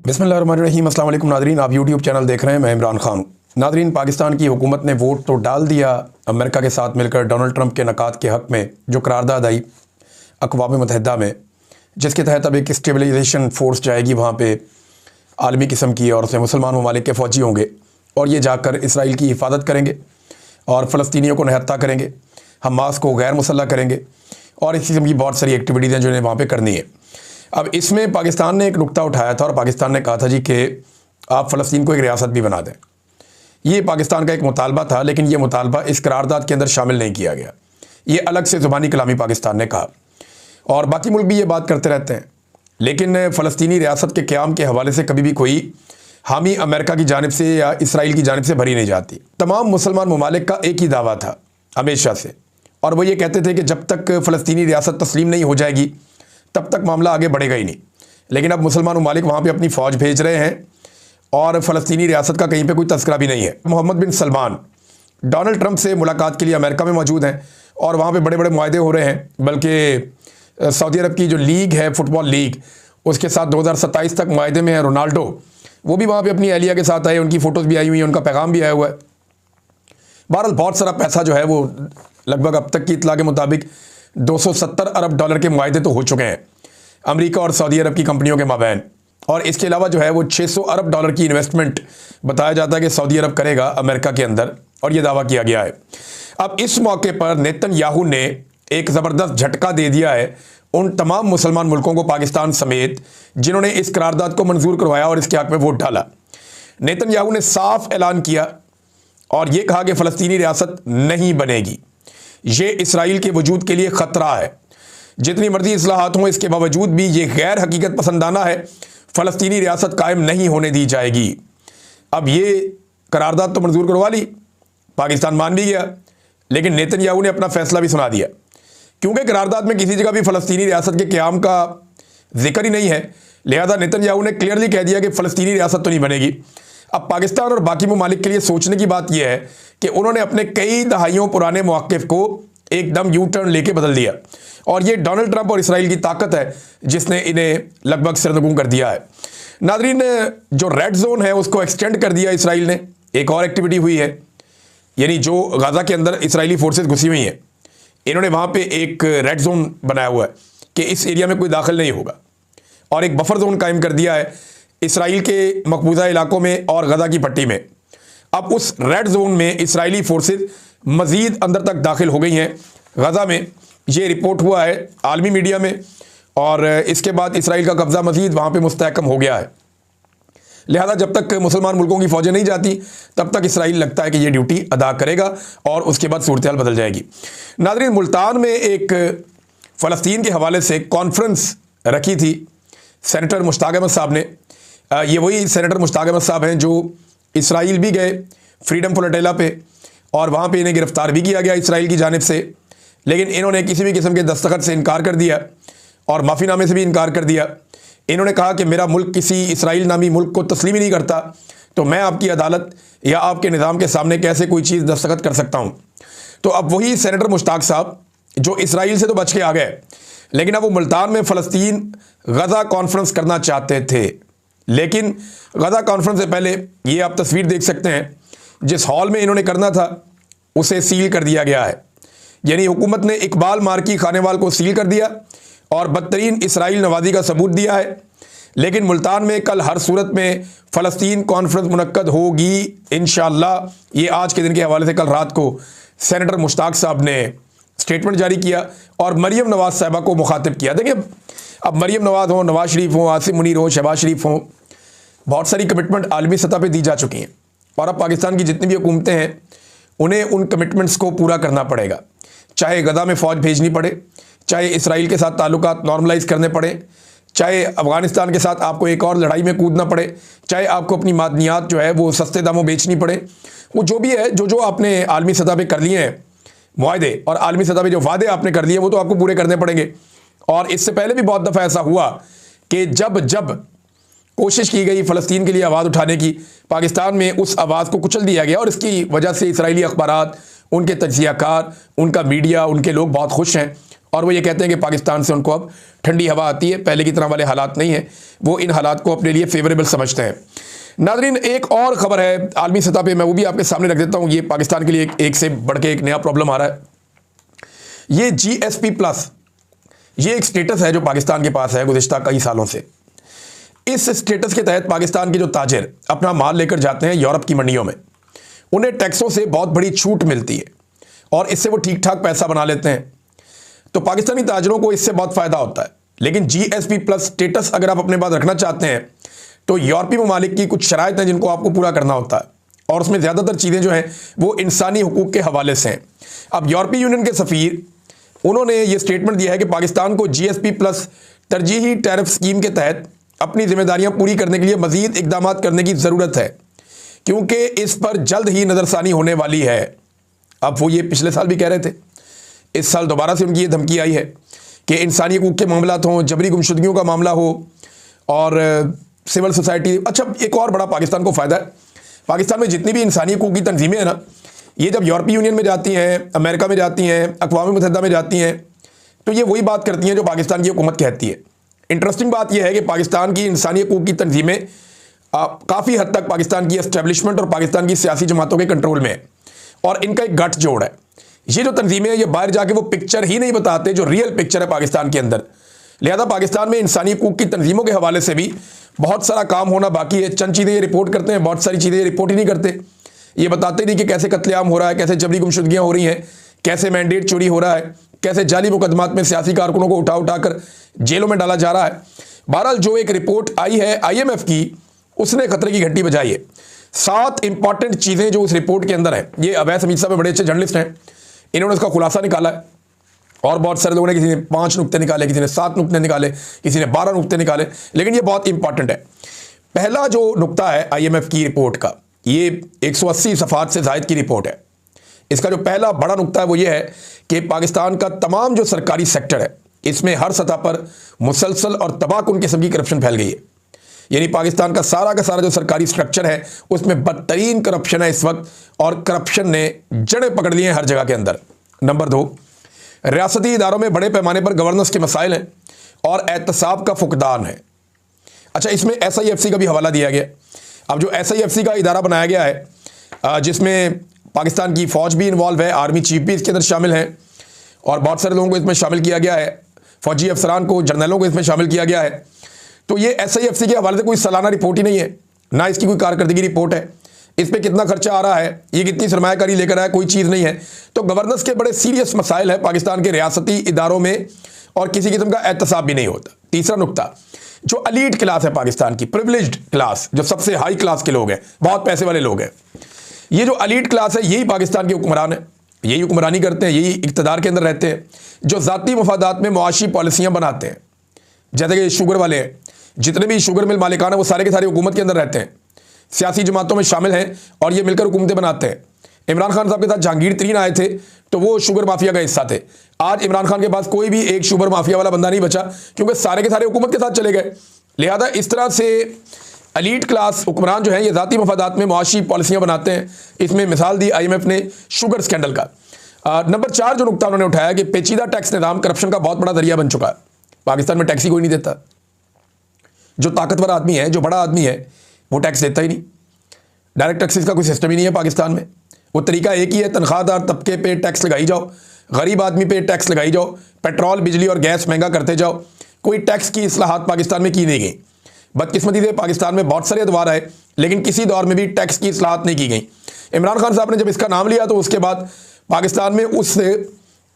बिस्मिल्लाहिर्रहमानिर्रहीम। अस्सलाम वालेकुम नादरीन, आप यूट्यूब चैनल देख रहे हैं। मैं इमरान खान। नादरीन, पाकिस्तान की हुकूमत ने वोट तो डाल दिया अमेरिका के साथ मिलकर डोनाल्ड ट्रंप के नकात के हक़ में, जो करारदाद आई अक़वाम मुत्तहिदा में, जिसके तहत अब एक स्टेबलाइजेशन फ़ोर्स जाएगी वहाँ पे आलमी किस्म की, और उसमें मुसलमान ममालिक के फ़ौजी होंगे और ये जाकर इसराइल की हिफाजत करेंगे और फ़लस्तीनियों को निहत्ता करेंगे, हमास को गैर मुसल्लह करेंगे और इस किस्म की बहुत सारी एक्टिविटीज़ हैं जो इन्हें वहाँ पे करनी है। अब इसमें पाकिस्तान ने एक नुक्ता उठाया था और पाकिस्तान ने कहा था जी कि आप फ़लस्तीन को एक रियासत भी बना दें। ये पाकिस्तान का एक मुतालबा था, लेकिन ये मुतालबा इस करारदाद के अंदर शामिल नहीं किया गया। ये अलग से ज़ुबानी कलामी पाकिस्तान ने कहा और बाकी मुल्क भी ये बात करते रहते हैं, लेकिन फ़लस्तीनी रियासत के क़याम के हवाले से कभी भी कोई हामी अमेरिका की जानिब से या इसराइल की जानिब से भरी नहीं जाती। तमाम मुसलमान ममालिक का एक ही दावा था हमेशा से, और वो ये कहते थे कि जब तक फ़लस्तीनी रियासत तस्लीम नहीं हो जाएगी तब तक मामला आगे बढ़ेगा ही नहीं। लेकिन अब मुसलमान ममालिक वहाँ पे अपनी फ़ौज भेज रहे हैं और फ़लस्तीनी रियासत का कहीं पे कोई तस्करा भी नहीं है। मोहम्मद बिन सलमान डोनाल्ड ट्रंप से मुलाकात के लिए अमेरिका में मौजूद हैं और वहाँ पे बड़े बड़े मुआहदे हो रहे हैं, बल्कि सऊदी अरब की जो लीग है, फ़ुटबॉल लीग, उसके साथ 2027 तक मुआहदे में है। रोनाल्डो वो भी वहाँ पर अपनी एहलिया के साथ आए, उनकी फ़ोटोज़ भी आई हुई हैं, उनका पैगाम भी आया हुआ है। बहरहाल बहुत सारा पैसा जो है वो लगभग अब तक की इतला के मुताबिक 270 अरब डॉलर के मुआहदे तो हो चुके हैं अमेरिका और सऊदी अरब की कंपनियों के माबैन, और इसके अलावा जो है वो 600 अरब डॉलर की इन्वेस्टमेंट बताया जाता है कि सऊदी अरब करेगा अमेरिका के अंदर, और ये दावा किया गया है। अब इस मौके पर नेतन्याहू ने एक ज़बरदस्त झटका दे दिया है उन तमाम मुसलमान मुल्कों को, पाकिस्तान समेत, जिन्होंने इस करारदाद को मंजूर करवाया और इसके हक़ में वोट डाला। नेतन्याहू ने साफ ऐलान किया और ये कहा कि फ़लस्तीनी रियासत नहीं बनेगी, ये इसराइल के वजूद के लिए ख़तरा है। जितनी मर्जी इस्लाहात हों, इसके बावजूद भी ये गैर हकीकत पसंदाना है, फ़लस्तीनी रियासत कायम नहीं होने दी जाएगी। अब ये करारदाद तो मंजूर करवा ली, पाकिस्तान मान भी गया, लेकिन नेतन्याहू ने अपना फ़ैसला भी सुना दिया, क्योंकि करारदाद में किसी जगह भी फ़लस्तीनी रियासत के क़याम का जिक्र ही नहीं है। लिहाजा नेतन्याहू ने क्लियरली कह दिया कि फ़लस्तीनी रियासत तो नहीं बनेगी। अब पाकिस्तान और बाकी ममालिक के लिए सोचने की बात यह है कि उन्होंने अपने कई दहाइयों पुराने मौक़िफ़ को एकदम यू टर्न लेके बदल दिया, और ये डोनाल्ड ट्रंप और इसराइल की ताकत है जिसने इन्हें लगभग सरनगू कर दिया है। नादरीन, जो रेड जोन है उसको एक्सटेंड कर दिया इसराइल ने। एक और एक्टिविटी हुई है, यानी जो गाज़ा के अंदर इसराइली फोर्सेस घुसी हुई हैं, इन्होंने वहाँ पे एक रेड जोन बनाया हुआ है कि इस एरिया में कोई दाखिल नहीं होगा, और एक बफर जोन कायम कर दिया है इसराइल के मकबूजा इलाकों में और गज़ा की पट्टी में। अब उस रेड जोन में इसराइली फोर्सेस मज़ीद अंदर तक दाखिल हो गई हैं गज़ा में। ये रिपोर्ट हुआ है आलमी मीडिया में, और इसके बाद इसराइल का कब्ज़ा मज़ीद वहाँ पे मुस्तहकम हो गया है। लिहाजा जब तक मुसलमान मुल्कों की फ़ौजें नहीं जाती तब तक इसराइल लगता है कि ये ड्यूटी अदा करेगा और उसके बाद सूरत हाल बदल जाएगी। नाज़रीन, मुल्तान में एक फ़लस्तीन के हवाले से कॉन्फ्रेंस रखी थी सेनेटर मुश्ताक अहमद साहब ने। ये वही सेनेटर मुश्ताक अहमद साहब हैं जो इसराइल भी गए फ्रीडम फ्लोटिला पे, और वहाँ पे इन्हें गिरफ़्तार भी किया गया इसराइल की जानिब से, लेकिन इन्होंने किसी भी किस्म के दस्तखत से इनकार कर दिया और माफ़ीनामे से भी इनकार कर दिया। इन्होंने कहा कि मेरा मुल्क किसी इसराइल नामी मुल्क को तस्लीम ही नहीं करता, तो मैं आपकी अदालत या आपके निज़ाम के सामने कैसे कोई चीज़ दस्तखत कर सकता हूँ। तो अब वही सेनेटर मुश्ताक साहब जो इसराइल से तो बच के आ गए, लेकिन अब वो मुल्तान में फ़लस्तीन गज़ा कॉन्फ्रेंस करना चाहते थे। लेकिन गज़ा कॉन्फ्रेंस से पहले ये आप तस्वीर देख सकते हैं, जिस हॉल में इन्होंने करना था उसे सील कर दिया गया है। यानी हुकूमत ने इकबाल मार्की खानेवाल को सील कर दिया और बदतरीन इसराइल नवाजी का सबूत दिया है। लेकिन मुल्तान में कल हर सूरत में फ़लस्तीन कॉन्फ्रेंस मुनक्कद होगी इंशाअल्लाह। ये आज के दिन के हवाले से कल रात को सेनेटर मुश्ताक साहब ने स्टेटमेंट जारी किया और मरीम नवाज़ साहिबा को मुखातिब किया। देखिए, अब मरीम नवाज़ हों, नवाज़ शरीफ हों, आसिम मुनीर हों, शहबाज शरीफ हों, बहुत सारी कमिटमेंट आलमी सतह पे दी जा चुकी हैं, और अब पाकिस्तान की जितनी भी हुकूमतें हैं उन्हें उन कमिटमेंट्स को पूरा करना पड़ेगा। चाहे गज़ा में फ़ौज भेजनी पड़े, चाहे इसराइल के साथ ताल्लुकात नॉर्मलाइज़ करने पड़े, चाहे अफ़गानिस्तान के साथ आपको एक और लड़ाई में कूदना पड़े, चाहे आपको अपनी मादनियात जो है वो सस्ते दामों बेचनी पड़े, वो जो भी है, जो आपने आलमी सतह पर कर लिए हैं मुआहदे और आलमी सतह पे जो वादे आपने कर लिए वो तो आपको पूरे करने पड़ेंगे। और इससे पहले भी बहुत दफ़ा ऐसा हुआ कि जब जब कोशिश की गई फ़लस्तीन के लिए आवाज़ उठाने की, पाकिस्तान में उस आवाज़ को कुचल दिया गया, और इसकी वजह से इसराइली अखबारात, उनके तज्ज़ियाकार, उनका मीडिया, उनके लोग बहुत खुश हैं और वो ये कहते हैं कि पाकिस्तान से उनको अब ठंडी हवा आती है, पहले की तरह वाले हालात नहीं है, वो इन हालात को अपने लिए फेवरेबल समझते हैं। नाज़रीन, एक और ख़बर है आलमी सतह पे, मैं वो भी आपके सामने रख देता हूँ। ये पाकिस्तान के लिए एक से बढ़ के एक नया प्रॉब्लम आ रहा है। ये GSP+, ये एक स्टेटस है जो पाकिस्तान के पास है गुज़िश्ता कई सालों से। इस स्टेटस के तहत पाकिस्तान के जो ताजिर अपना माल लेकर जाते हैं यूरोप की मंडियों में, उन्हें टैक्सों से बहुत बड़ी छूट मिलती है और इससे वो ठीक ठाक पैसा बना लेते हैं। तो पाकिस्तानी ताजिरों को इससे बहुत फ़ायदा होता है। लेकिन GSP+ स्टेटस अगर आप अपने पास रखना चाहते हैं तो यूरोपीय ममालिक की कुछ शराइत हैं जिनको आपको पूरा करना होता है, और उसमें ज़्यादातर चीज़ें जो हैं वो इंसानी हुकूक के हवाले से हैं। अब यूरोपीय यूनियन के सफ़ीर, उन्होंने ये स्टेटमेंट दिया है कि पाकिस्तान को GSP+ तरजीही टैरिफ स्कीम के तहत अपनी जिम्मेदारियां पूरी करने के लिए मज़ीद इकदाम करने की ज़रूरत है, क्योंकि इस पर जल्द ही नज़रसानी होने वाली है। अब वो ये पिछले साल भी कह रहे थे, इस साल दोबारा से उनकी ये धमकी आई है कि इंसानी हुकूक के मामलात हों, जबरी गुमशुदगियों का मामला हो और सिविल सोसाइटी। अच्छा, एक और बड़ा पाकिस्तान को फ़ायदा है, पाकिस्तान में जितनी भी इंसानी हुकूक की तंजीमें हैं ना, ये जब यूरोपीय यूनियन में जाती हैं, अमेरिका में जाती हैं, अक़वाम मुत्तहिदा में जाती हैं, तो ये वही बात करती हैं जो पाकिस्तान की हुकूमत कहती है। इंटरेस्टिंग बात यह है कि पाकिस्तान की इंसानी हुकूक की तंजीमें काफ़ी हद तक पाकिस्तान की एस्टेब्लिशमेंट और पाकिस्तान की सियासी जमातों के कंट्रोल में है, और इनका एक गठ जोड़ है। ये जो तंजीमें हैं ये बाहर जाके वो पिक्चर ही नहीं बताते जो रियल पिक्चर है पाकिस्तान के अंदर। लिहाजा पाकिस्तान में इंसानी हुकूक की तंजीमों के हवाले से भी बहुत सारा काम होना बाकी है। चंद चीज़ें ये रिपोर्ट करते हैं, बहुत सारी चीज़ें ये रिपोर्ट ही नहीं करते। ये बताते नहीं कि कैसे कत्लेआम हो रहा है, कैसे जबरी गुमशुदगियाँ हो रही हैं, कैसे मैंडेट चोरी हो रहा है, कैसे जाली मुकदमात में सियासी कारकुनों को उठा उठाकर जेलों में डाला जा रहा है। बहरहाल जो एक रिपोर्ट आई है IMF की, उसने खतरे की घंटी बजाई है। 7 इंपॉर्टेंट चीज़ें जो उस रिपोर्ट के अंदर है, ये अवैस हमीद साहब बड़े अच्छे जर्नलिस्ट हैं, इन्होंने उसका खुलासा निकाला है। और बहुत सारे लोगों ने, किसी ने 5 नुक्ते निकाले, किसी ने 7 नुक्ते निकाले, किसी ने 12 नुक्ते निकाले, लेकिन ये बहुत इंपॉर्टेंट है। पहला जो नुक्ता है IMF की रिपोर्ट का, ये 180 सफ़हात से ज़ायद की रिपोर्ट है। इसका जो पहला बड़ा नुक्ता है वो ये है कि पाकिस्तान का तमाम जो सरकारी सेक्टर है, इसमें हर सतह पर मुसलसल और तबाहकुन किस्म की करप्शन फैल गई है। यानी पाकिस्तान का सारा जो सरकारी स्ट्रक्चर है उसमें बदतरीन करप्शन है इस वक्त, और करप्शन ने जड़ें पकड़ ली हैं हर जगह के अंदर। नंबर 2, रियासती इदारों में बड़े पैमाने पर गवर्नेंस के मसाइल हैं और एहतसाब का फुकदान है। अच्छा, इसमें SIFC का भी हवाला दिया गया। अब जो SIFC का इदारा बनाया गया है, जिसमें पाकिस्तान की फ़ौज भी इन्वॉल्व है, आर्मी चीफ भी इसके अंदर शामिल हैं, और बहुत सारे लोगों को इसमें शामिल किया गया है, फ़ौजी अफसरान को, जर्नलों को इसमें शामिल किया गया है। तो ये SIFC के हवाले से कोई सालाना रिपोर्ट ही नहीं है, ना इसकी कोई कारकर्दगी रिपोर्ट है। इस पर कितना खर्चा आ रहा है, ये कितनी सरमायाकारी लेकर आया, कोई चीज़ नहीं है। तो गवर्नेंस के बड़े सीरियस मसाइल है पाकिस्तान के रियासती इदारों में, और किसी किस्म का एहतसाब भी नहीं होता। तीसरा नुक्ता, जो अलीट क्लास है पाकिस्तान की, प्रिविलेज्ड क्लास, जो सबसे हाई क्लास के लोग हैं, बहुत पैसे वाले लोग हैं, ये जो अलीट क्लास है यही पाकिस्तान के हुक्मरान है, यही हुक्मरानी करते हैं, यही इक़्तिदार के अंदर रहते हैं, जो ज़ाती मफादात में मुआशी पॉलिसियाँ बनाते हैं। जैसे कि शुगर वाले हैं, जितने भी शुगर मिल मालिकान है वो सारे के सारे हुकूमत के अंदर रहते हैं, सियासी जमातों में शामिल हैं और ये मिलकर हुकूमतें बनाते हैं। इमरान खान साहब के साथ जहांगीर तरीन आए थे तो वो शुगर माफिया का हिस्सा थे। आज इमरान खान के पास कोई भी एक शुगर माफिया वाला बंदा नहीं बचा, क्योंकि सारे के सारे हुकूमत के साथ चले गए। लिहाजा इस तरह से अलीट क्लास हुक्मरान जो हैं ये ज़ाती मफादात में मुआशी पॉलिसियाँ बनाते हैं। इसमें मिसाल दी IMF ने शुगर स्कैंडल का। नंबर 4 जो नुकता उन्होंने उठाया कि पेचीदा टैक्स निज़ाम करप्शन का बहुत बड़ा जरिया बन चुका है। पाकिस्तान में टैक्स ही कोई नहीं देता। जो ताकतवर आदमी है, जो बड़ा आदमी है, वो टैक्स देता ही नहीं। डायरेक्ट टैक्सेस का कोई सिस्टम ही नहीं है पाकिस्तान में। वो तरीका एक ही है, तनख्वाहदार तबके पे टैक्स लगाई जाओ, गरीब आदमी पे टैक्स लगाई जाओ, पेट्रोल बिजली और गैस महंगा करते जाओ। कोई टैक्स की इस्लाहात पाकिस्तान में की नहीं गई। बदकिस्मती से पाकिस्तान में बहुत सारे अदवार आए, लेकिन किसी दौर में भी टैक्स की इस्लाहात नहीं की गई। इमरान खान साहब ने जब इसका नाम लिया तो उसके बाद पाकिस्तान में उस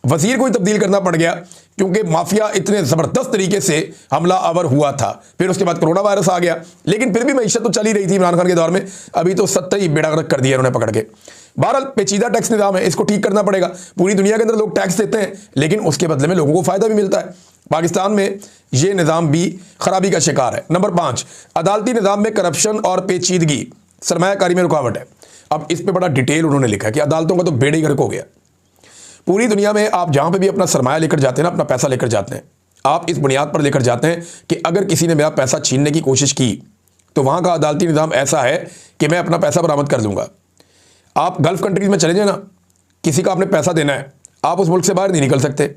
वजीर को ही तब्दील करना पड़ गया, क्योंकि माफिया इतने ज़बरदस्त तरीके से हमला आवर हुआ था। फिर उसके बाद कोरोना वायरस आ गया, लेकिन फिर भी मईशत तो चल ही रही थी इमरान खान के दौर में। अभी तो सत्ता ही बेड़ा गर्क कर दिया उन्होंने पकड़ के। बहरहाल पेचीदा टैक्स निज़ाम है, इसको ठीक करना पड़ेगा। पूरी दुनिया के अंदर लोग टैक्स देते हैं, लेकिन उसके बदले में लोगों को फ़ायदा भी मिलता है। पाकिस्तान में ये निज़ाम भी खराबी का शिकार है। नंबर 5, अदालती निज़ाम में करप्शन और पेचीदगी सरमायाकारी में रुकावट है। अब इस पर बड़ा डिटेल उन्होंने लिखा है कि अदालतों का तो बेड़ा ही गर्क हो गया। पूरी दुनिया में आप जहाँ पे भी अपना सरमाया लेकर जाते हैं ना, अपना पैसा लेकर जाते हैं, आप इस बुनियाद पर लेकर जाते हैं कि अगर किसी ने मेरा पैसा छीनने की कोशिश की तो वहाँ का अदालती निज़ाम ऐसा है कि मैं अपना पैसा बरामद कर लूँगा। आप गल्फ़ कंट्रीज़ में चले जाए ना, किसी का आपने पैसा देना है, आप उस मुल्क से बाहर नहीं निकल सकते।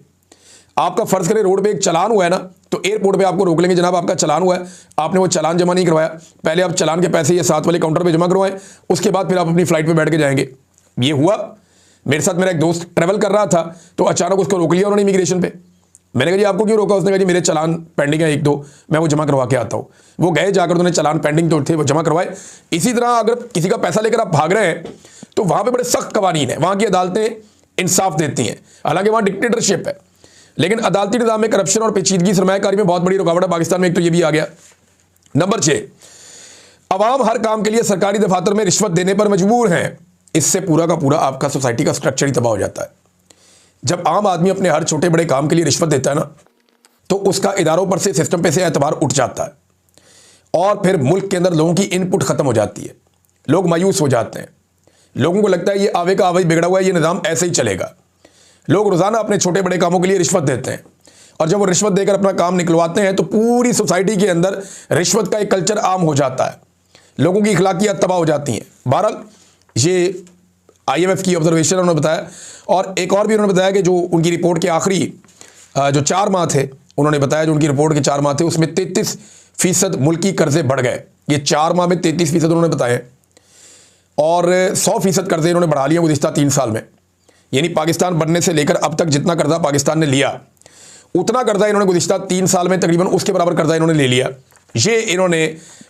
आपका फर्ज करें रोड पे एक चालान हुआ है ना, तो एयरपोर्ट पे आपको रोक लेंगे, जनाब आपका चालान हुआ है, आपने वो चालान जमा नहीं करवाया, पहले आप चालान के पैसे ये साथ वाले काउंटर पे जमा करवाएं, उसके बाद फिर आप अपनी फ्लाइट पे बैठ के जाएंगे। ये हुआ मेरे साथ। मेरा एक दोस्त ट्रैवल कर रहा था तो अचानक उसको रोक लिया उन्होंने इमिग्रेशन पे। मैंने कहा जी आपको क्यों रोका? उसने कहा जी मेरे चालान पेंडिंग है 1-2, मैं वो जमा करवा के आता हूँ। वो गए, जाकर उन्होंने चालान पेंडिंग जो थे वो जमा करवाए। इसी तरह अगर किसी का पैसा लेकर आप भाग रहे हैं तो वहां पे बड़े सख्त कवानीन है, वहां की अदालतें इंसाफ देती हैं। हालांकि वहां डिक्टेटरशिप है, लेकिन अदालती निज़ाम में करप्शन और पेचीदगी सरमायाकारी में बहुत बड़ी रुकावट है पाकिस्तान में। एक तो ये भी आ गया। नंबर 6, अवाम हर काम के लिए सरकारी दफातर में रिश्वत देने पर मजबूर हैं। इससे पूरा का पूरा आपका सोसाइटी का स्ट्रक्चर ही तबाह हो जाता है। जब आम आदमी अपने हर छोटे बड़े काम के लिए रिश्वत देता है ना, तो उसका इदारों पर से, सिस्टम पे से एतबार उठ जाता है और फिर मुल्क के अंदर लोगों की इनपुट खत्म हो जाती है। लोग मायूस हो जाते हैं, लोगों को लगता है ये आवे का आवे बिगड़ा हुआ है, ये निज़ाम ऐसे ही चलेगा। लोग रोज़ाना अपने छोटे बड़े कामों के लिए रिश्वत देते हैं और जब वो रिश्वत देकर अपना काम निकलवाते हैं तो पूरी सोसाइटी के अंदर रिश्वत का एक कल्चर आम हो जाता है, लोगों की अखलाकियात तबाह हो जाती हैं। बहरहाल ये IMF की ऑब्जर्वेशन उन्होंने बताया, और एक और भी उन्होंने बताया कि जो उनकी रिपोर्ट के आखिरी जो 4 माह थे, उन्होंने बताया जो उनकी रिपोर्ट के 4 माह थे उसमें 33% मुल्की कर्जे बढ़ गए। ये 4 माह में 33% उन्होंने बताया, और 100% कर्जे इन्होंने बढ़ा लिए गुज़िश्ता 3 साल में। यानी पाकिस्तान बनने से लेकर अब तक जितना कर्जा पाकिस्तान ने लिया, उतना कर्जा इन्होंने गुज़िश्ता 3 साल में तकरीबन उसके बराबर कर्जा इन्होंने ले लिया। ये इन्होंने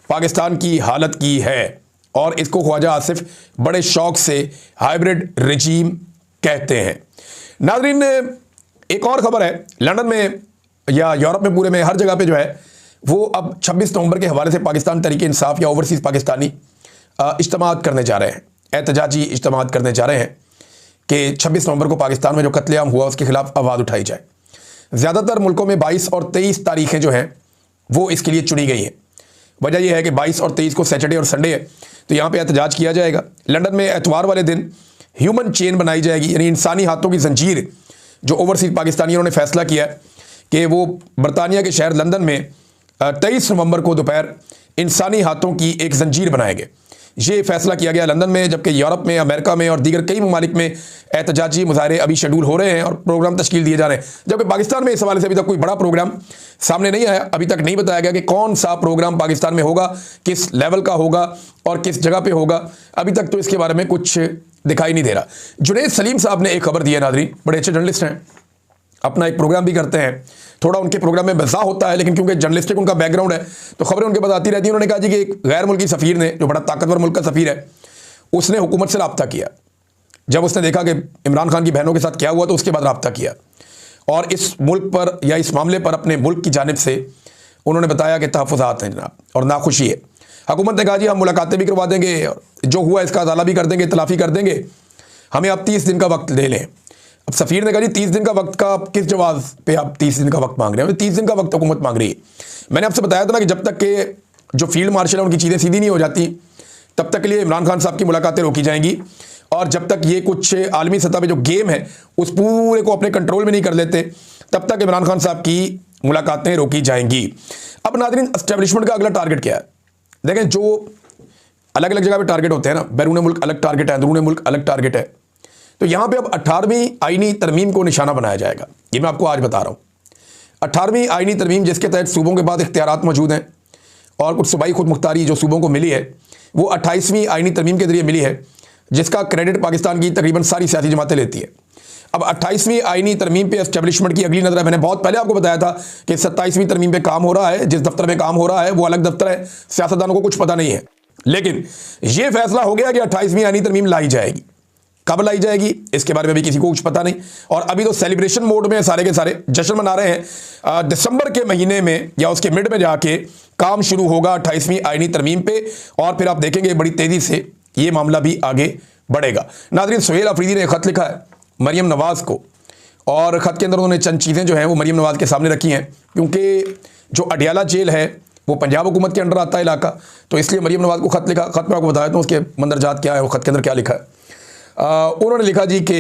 पाकिस्तान की हालत की है, और इसको ख्वाजा आसिफ बड़े शौक से हाइब्रिड रजीम कहते हैं। नाज़रीन, एक और खबर है, लंदन में या यूरोप में, पूरे में हर जगह पे जो है वो अब 26 नवंबर के हवाले से पाकिस्तान तहरीक इंसाफ या ओवरसीज़ पाकिस्तानी इज्तिमात करने जा रहे हैं, एहतजाजी इज्तिमात करने जा रहे हैं कि 26 नवंबर को पाकिस्तान में जो कत्लेआम हुआ उसके खिलाफ आवाज़ उठाई जाए। ज़्यादातर मुल्कों में 22 और 23 तारीखें जो हैं वो इसके लिए चुनी गई हैं। वजह यह है कि 22 और 23 को सैटरडे और संडे है, तो यहाँ पे एहतजाज किया जाएगा। लंदन में एतवार वाले दिन ह्यूमन चेन बनाई जाएगी, यानी इंसानी हाथों की जंजीर। जो ओवरसीज पाकिस्तानियों ने फैसला किया कि वो बरतानिया के शहर लंदन में 23 नवंबर को दोपहर इंसानी हाथों की एक जंजीर बनाएंगे। ये फैसला किया गया लंदन में, जबकि यूरोप में, अमेरिका में और दीगर कई ममालिक में एहतजाजी मुजाहरे अभी शेड्यूल हो रहे हैं और प्रोग्राम तश्कील दिए जा रहे हैं। जबकि पाकिस्तान में इस हवाले से अभी तक कोई बड़ा प्रोग्राम सामने नहीं आया। अभी तक नहीं बताया गया कि कौन सा प्रोग्राम पाकिस्तान में होगा, किस लेवल का होगा और किस जगह पर होगा। अभी तक तो इसके बारे में कुछ दिखाई नहीं दे रहा। जुनैद सलीम साहब ने एक खबर दी है, नाज़रीन, बड़े अच्छे जर्नलिस्ट हैं, अपना एक प्रोग्राम भी करते हैं। थोड़ा उनके प्रोग्राम में मज़ा होता है, लेकिन क्योंकि जर्नलिस्टिक उनका बैकग्राउंड है तो खबरें उनके पास आती रहती हैं। उन्होंने कहा जी कि एक गैर मुल्की सफ़ीर ने, जो बड़ा ताकतवर मुल्क का सफ़ीर है, उसने हुकूमत से रब्ता किया। जब उसने देखा कि इमरान खान की बहनों के साथ क्या हुआ तो उसके बाद रब्ता किया, और इस मुल्क पर या इस मामले पर अपने मुल्क की जानिब से उन्होंने बताया कि तहफ़्फ़ुज़ात हैं जनाब और नाखुशी है। हुकूमत ने कहा जी हम मुलाकातें भी करवा देंगे और जो हुआ इसका अदाला भी कर देंगे, तलाफ़ी कर देंगे, हमें आप 30 दिन का वक्त ले लें। अब सफ़ीर ने कहा जी 30 दिन का वक्त का आप किस जवाब पे आप 30 दिन का वक्त मांग रहे हैं? 30 दिन का वक्त हुकूमत मांग रही है। मैंने आपसे बताया था ना कि जब तक के जो फील्ड मार्शल है उनकी चीज़ें सीधी नहीं हो जाती तब तक के लिए इमरान खान साहब की मुलाकातें रोकी जाएंगी, और जब तक ये कुछ आलमी सतह पे जो गेम है उस पूरे को अपने कंट्रोल में नहीं कर लेते तब तक इमरान खान साहब की मुलाकातें रोकी जाएंगी। अब नाज़रीन, एस्टेब्लिशमेंट का अगला टारगेट क्या है? देखें, जो अलग अलग जगह पे टारगेट होते हैं ना, बैरून मुल्क अलग टारगेट है, अंदरून मुल्क अलग टारगेट है, तो यहाँ पे अब 18वीं आईनी तरमीम को निशाना बनाया जाएगा। ये मैं आपको आज बता रहा हूँ। 18वीं आईनी तरमीम जिसके तहत सूबों के पास इख्तियारात मौजूद हैं और कुछ सूबाई खुद मुख्तारी जो सूबों को मिली है वो 28वीं आईनी तरमीम के जरिए मिली है, जिसका क्रेडिट पाकिस्तान की तकरीबन सारी सियासी जमातें लेती है। अब 28वीं आईनी तरमीम पे एस्टेब्लिशमेंट की अगली नज़र है। मैंने बहुत पहले आपको बताया था कि 27वीं तरमीम पे काम हो रहा है, जिस दफ्तर में काम हो रहा है वो अलग दफ्तर है, सियासतदानों को कुछ पता नहीं है। लेकिन ये फैसला हो गया कि 28वीं आईनी तरमीम लाई जाएगी। कब लाई जाएगी इसके बारे में भी किसी को कुछ पता नहीं, और अभी तो सेलिब्रेशन मोड में सारे के सारे जश्न मना रहे हैं। दिसंबर के महीने में या उसके मिड में जाके काम शुरू होगा 28वीं आईनी तरमीम पे, और फिर आप देखेंगे बड़ी तेज़ी से ये मामला भी आगे बढ़ेगा। नाज़रीन, सुहेल अफरीदी ने ख़त लिखा है मरीम नवाज़ को, और ख़त के अंदर उन्होंने चंद चीज़ें जो हैं वो मरीम नवाज़ के सामने रखी हैं, क्योंकि जो अडियाला जेल है वो पंजाब हुकूमत के अंडर आता है इलाका, तो इसलिए मरीम नवाज़ को ख़त लिखा। ख़त में आपको बताया था उसके मंदरजात क्या है, वो ख़त के अंदर क्या लिखा है। उन्होंने लिखा जी कि